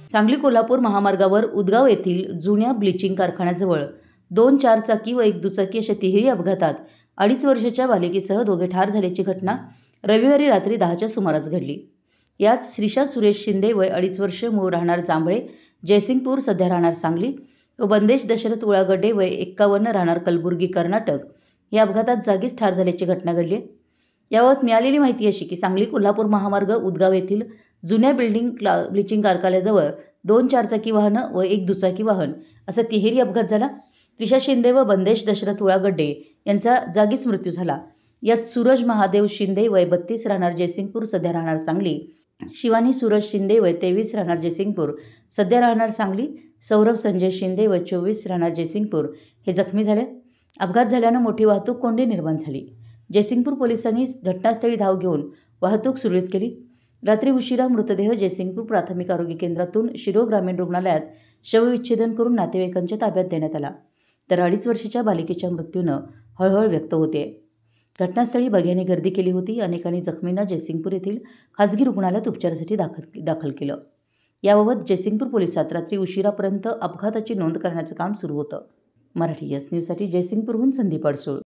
सांगली कोल्हापूर महामार्गावर उदगाव येथील जुन्या ब्लिचिंग कारखान्याजवळ 2 चारचाकी व 1 दुचाकी अशा तिहेरी अपघातात 2.5 वर्षाच्या बालिकेसह दोघे ठार झाल्याची घटना रविवारी रात्री 10च्या सुमारास घडली। यात श्रीषा सुरेश शिंदे वय 2.5 वर्ष, मूळ राहणार जांभळे जयसिंगपूर, सध्या राहणार सांगली, व बंदेश दशरथ उळागड्डे वय 51, राहणार कलबुर्गी, कर्नाटक या अपघातात जागीच ठार झाल्याची घटना घडली। याबाबत मिळालेली माहिती अशी की सांगली कोल्हापूर महामार्ग उदगाव येथील जुन्या ब्लिचिंग कारखान्याजवळ 2 चारचाकी वाहन व 1 दुचाकी वाहन असा तिहेरी अपघात झाला। श्रीषा शिंदे व बंदेश दशरथ उळागड्डे यांचा जागीच मृत्यू झाला। यात सूरज महादेव शिंदे वय 32, राहणार जयसिंगपूर, सध्या राहणार सांगली, शिवानी सूरज शिंदे वय 23, राहणार जयसिंगपूर, सध्या राहणार सांगली, सौरभ संजय शिंदे वय 24, राहणार जयसिंगपूर हे जखमी झाले। अपघात झाल्यानं मोठी वाहतूक कोंडी निर्माण झाली। जयसिंगपूर पोलिसांनी घटनास्थळी धाव घेऊन वाहतूक सुरळीत केली। रात्री उशिरा मृतदेह जयसिंगपूर प्राथमिक आरोग्य केंद्रातून शिरो ग्रामीण रुग्णालयात शवविच्छेदन करून नातेवाईकांच्या ताब्यात देण्यात आला, तर 2.5 वर्षाच्या बालिकेच्या मृत्यूनं हळहळ व्यक्त होते। घटनास्थळी बघ्यांनी गर्दी केली होती। अनेकांनी जखमींना जयसिंगपूर येथील खासगी रुग्णालयात उपचारासाठी दाखल केलं। याबाबत जयसिंगपूर पोलिसात रात्री उशिरापर्यंत अपघाताची नोंद करण्याचं काम सुरू होतं। मराठी एस न्यूजसाठी जयसिंगपूरहून संदीप अडसूळ।